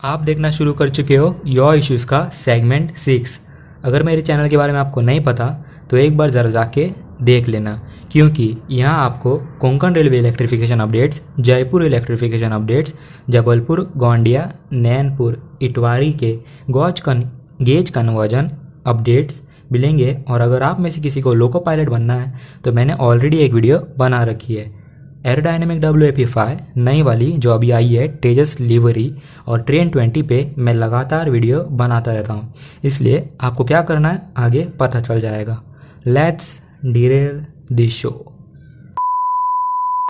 आप देखना शुरू कर चुके हो योर इश्यूज़ का सेगमेंट 6। अगर मेरे चैनल के बारे में आपको नहीं पता तो एक बार ज़रा जाके देख लेना, क्योंकि यहाँ आपको Konkan railway electrification updates, Jaipur electrification updates, Jabalpur, Gondia, Nainpur, Itwari के गेज कन्वर्जन अपडेट्स मिलेंगे। और अगर आप में से किसी को लोको पायलट बनना है तो मैंने ऑलरेडी एक वीडियो बना रखी है एरोडायनेमिक WAP5 नई वाली जो अभी आई है तेजस लिवरी और ट्रेन 20 पे मैं लगातार वीडियो बनाता रहता हूँ, इसलिए आपको क्या करना है आगे पता चल जाएगा। Let's Daryl this show.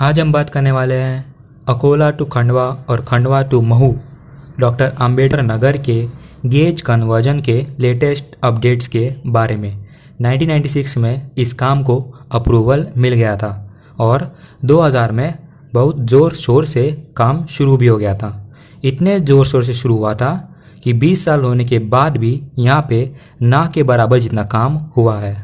आज हम बात करने वाले हैं अकोला टू खंडवा और खंडवा टू महू डॉक्टर अंबेडकर नगर के गेज कन्वर्जन के लेटेस्ट अपडेट्स के बारे में। 1996 में इस काम को अप्रूवल मिल गया था और 2000 में बहुत ज़ोर शोर से काम शुरू भी हो गया था। इतने ज़ोर शोर से शुरू हुआ था कि 20 साल होने के बाद भी यहाँ पे ना के बराबर जितना काम हुआ है।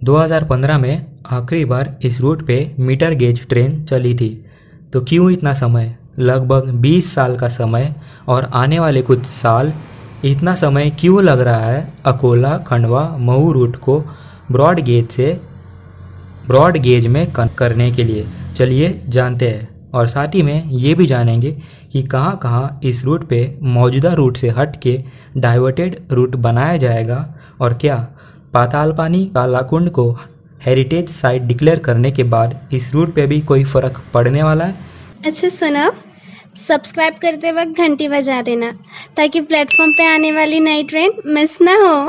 2015 में आखिरी बार इस रूट पे मीटर गेज ट्रेन चली थी। तो क्यों इतना समय, लगभग 20 साल का समय, और आने वाले कुछ साल इतना समय क्यों लग रहा है अकोला खंडवा महू रूट को ब्रॉड गेज से ब्रॉड गेज में करने के लिए? चलिए जानते हैं, और साथ ही में ये भी जानेंगे कि कहाँ कहाँ इस रूट पे मौजूदा रूट से हट के डाइवर्टेड रूट बनाया जाएगा, और क्या पातालपानी कालाकुंड को हेरिटेज साइट डिक्लेयर करने के बाद इस रूट पे भी कोई फ़र्क पड़ने वाला है। अच्छा सुनो, सब्सक्राइब करते वक्त घंटी बजा देना ताकि प्लेटफॉर्म पे आने वाली नई ट्रेन मिस ना हो।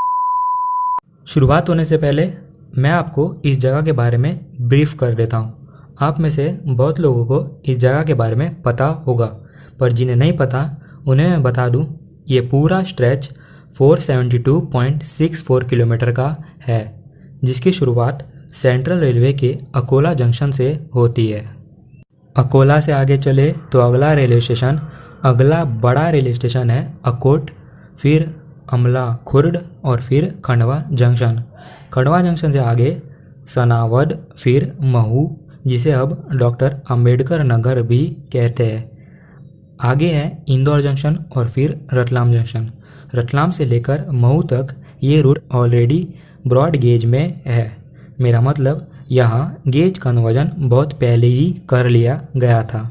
शुरुआत होने से पहले मैं आपको इस जगह के बारे में ब्रीफ कर देता हूँ। आप में से बहुत लोगों को इस जगह के बारे में पता होगा, पर जिन्हें नहीं पता उन्हें मैं बता दूँ, ये पूरा स्ट्रेच 472.64 किलोमीटर का है, जिसकी शुरुआत सेंट्रल रेलवे के अकोला जंक्शन से होती है। अकोला से आगे चले तो अगला बड़ा रेलवे स्टेशन है अकोट, फिर अमला खुर्द और फिर खंडवा जंक्शन। खंडवा जंक्शन से आगे सनावद, फिर महू, जिसे अब डॉक्टर अंबेडकर नगर भी कहते हैं। आगे है इंदौर जंक्शन और फिर रतलाम जंक्शन। रतलाम से लेकर महू तक ये रूट ऑलरेडी ब्रॉड गेज में है। मेरा मतलब यहाँ गेज कन्वर्जन बहुत पहले ही कर लिया गया था।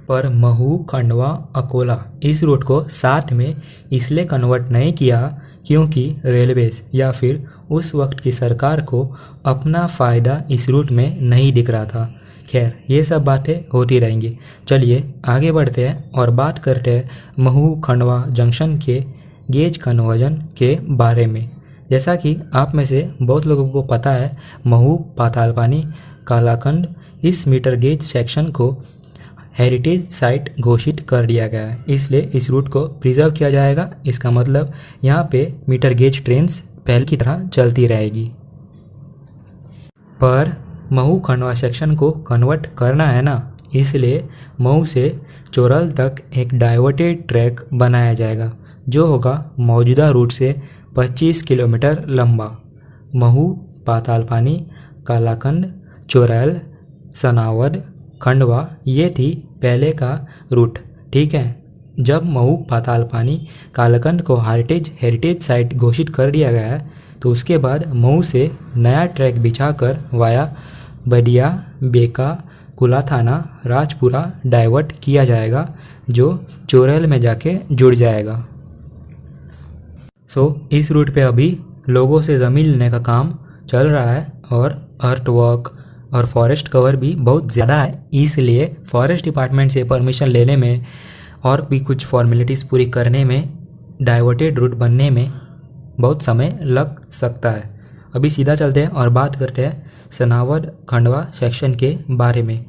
पर महू, खंडवा, अकोला इस रूट को साथ में इसलिए कन्वर्ट नहीं किया क्योंकि रेलवेज या फिर उस वक्त की सरकार को अपना फ़ायदा इस रूट में नहीं दिख रहा था। खैर, ये सब बातें होती रहेंगी। चलिए आगे बढ़ते हैं और बात करते हैं महू खंडवा जंक्शन के गेज कन्वर्जन के बारे में। जैसा कि आप में से बहुत लोगों को पता है, महू पातालपानी कालाकंड इस मीटर गेज सेक्शन को हेरिटेज साइट घोषित कर दिया गया है, इसलिए इस रूट को प्रिजर्व किया जाएगा। इसका मतलब यहाँ पे मीटर गेज ट्रेन्स पहले की तरह चलती रहेगी। पर महू खंडवा सेक्शन को कन्वर्ट करना है ना, इसलिए महू से चोरल तक एक डाइवर्टेड ट्रैक बनाया जाएगा जो होगा मौजूदा रूट से 25 किलोमीटर लंबा। महू पातालपानी कालाकंड चोरैल सनावद खंडवा ये थी पहले का रूट, ठीक है। जब महू पातालपानी कालाकंड को हेरिटेज साइट घोषित कर दिया गया है तो उसके बाद महू से नया ट्रैक बिछाकर वाया बदिया, बेका, कुलाथाना, राजपुरा डाइवर्ट किया जाएगा जो चोरैल में जाके जुड़ जाएगा। इस रूट पे अभी लोगों से ज़मीन लेने का काम चल रहा है और अर्थ वर्क और फॉरेस्ट कवर भी बहुत ज़्यादा है, इसलिए फॉरेस्ट डिपार्टमेंट से परमिशन लेने में और भी कुछ फॉर्मेलिटीज़ पूरी करने में डाइवर्टेड रूट बनने में बहुत समय लग सकता है। अभी सीधा चलते हैं और बात करते हैं सनावद खंडवा सेक्शन के बारे में।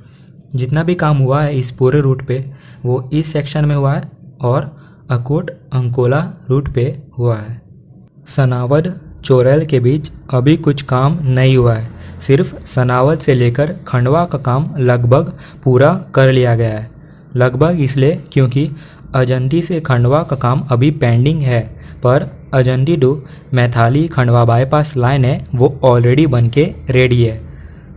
जितना भी काम हुआ है इस पूरे रूट पे वो इस सेक्शन में हुआ है और अकोट अंकोला रूट पे हुआ है। सनावद चोरैल के बीच अभी कुछ काम नहीं हुआ है, सिर्फ सनावद से लेकर खंडवा का काम लगभग पूरा कर लिया गया है। लगभग इसलिए क्योंकि अजंती से खंडवा का काम अभी पेंडिंग है, पर अजंती टू मैथाली खंडवा बाईपास लाइन है वो ऑलरेडी बन के रेडी है।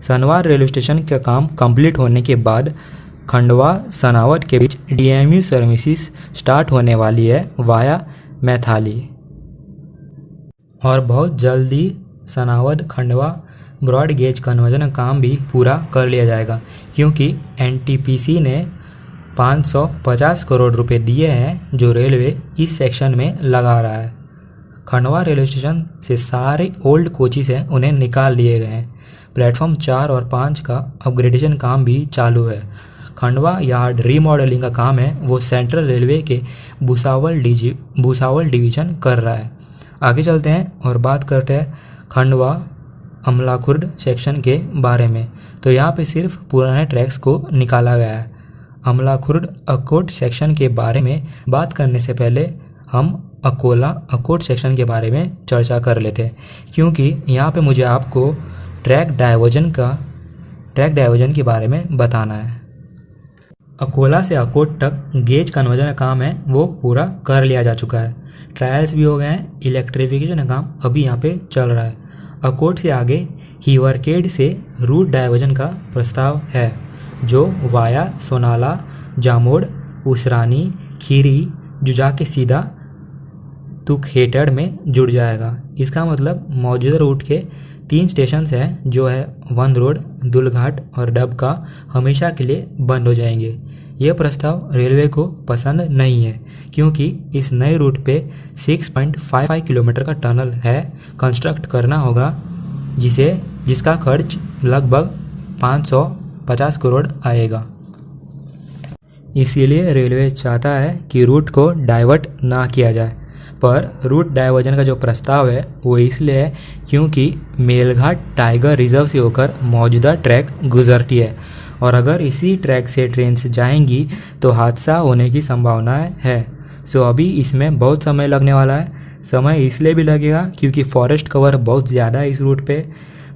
सनवार रेलवे स्टेशन का काम कंप्लीट होने के बाद खंडवा सनावद के बीच DMU सर्विसेज स्टार्ट होने वाली है वाया मैथाली। और बहुत जल्दी Sanawad Khandwa broad gauge conversion का काम भी पूरा कर लिया जाएगा, क्योंकि NTPC ने 550 करोड़ रुपए दिए हैं जो रेलवे इस सेक्शन में लगा रहा है। खंडवा रेलवे स्टेशन से सारे ओल्ड कोचेस हैं उन्हें निकाल दिए गए हैं। प्लेटफॉर्म 4 और 5 का अपग्रेडेशन काम भी चालू है। खंडवा यार्ड रीमॉडलिंग का काम है वो सेंट्रल रेलवे के भुसावल डिवीजन कर रहा है। आगे चलते हैं और बात करते हैं खंडवा अमलाखुर्द सेक्शन के बारे में। तो यहाँ पे सिर्फ पुराने ट्रैक्स को निकाला गया है। अमलाखुर्द अकोट सेक्शन के बारे में बात करने से पहले हम अकोला अकोट सेक्शन के बारे में चर्चा कर लेते हैं, क्योंकि यहाँ पे मुझे आपको ट्रैक डाइवर्जन के बारे में बताना है। अकोला से अकोट तक गेज कन्वर्जन का काम है वो पूरा कर लिया जा चुका है। ट्रायल्स भी हो गए हैं। इलेक्ट्रिफिकेशन का काम अभी यहाँ पे चल रहा है। अकोट से आगे हीवरकेड से रूट डाइवर्जन का प्रस्ताव है जो वाया सोनाला, जामोड़, उसरानी, खीरी, जुजा के सीधा तुखहेटड़ में जुड़ जाएगा। इसका मतलब मौजूदा रूट के 3 स्टेशन हैं जो है वन रोड, दुलघाट और डबका हमेशा के लिए बंद हो जाएंगे। ये प्रस्ताव रेलवे को पसंद नहीं है, क्योंकि इस नए रूट पे 6.55 किलोमीटर का टनल है कंस्ट्रक्ट करना होगा, जिसका खर्च लगभग 550 करोड़ आएगा। इसीलिए रेलवे चाहता है कि रूट को डाइवर्ट ना किया जाए। पर रूट डाइवर्जन का जो प्रस्ताव है वो इसलिए है क्योंकि मेलघाट टाइगर रिजर्व से होकर मौजूदा ट्रैक गुजरती है, और अगर इसी ट्रैक से ट्रेन से जाएंगी तो हादसा होने की संभावना है। सो अभी इसमें बहुत समय लगने वाला है। समय इसलिए भी लगेगा क्योंकि फॉरेस्ट कवर बहुत ज़्यादा है इस रूट पे।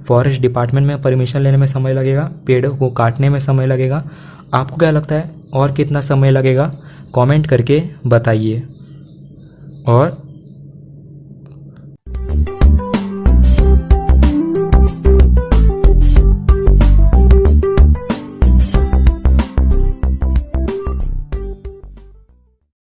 फॉरेस्ट डिपार्टमेंट में परमिशन लेने में समय लगेगा, पेड़ों को काटने में समय लगेगा। आपको क्या लगता है और कितना समय लगेगा? कमेंट करके बताइए। और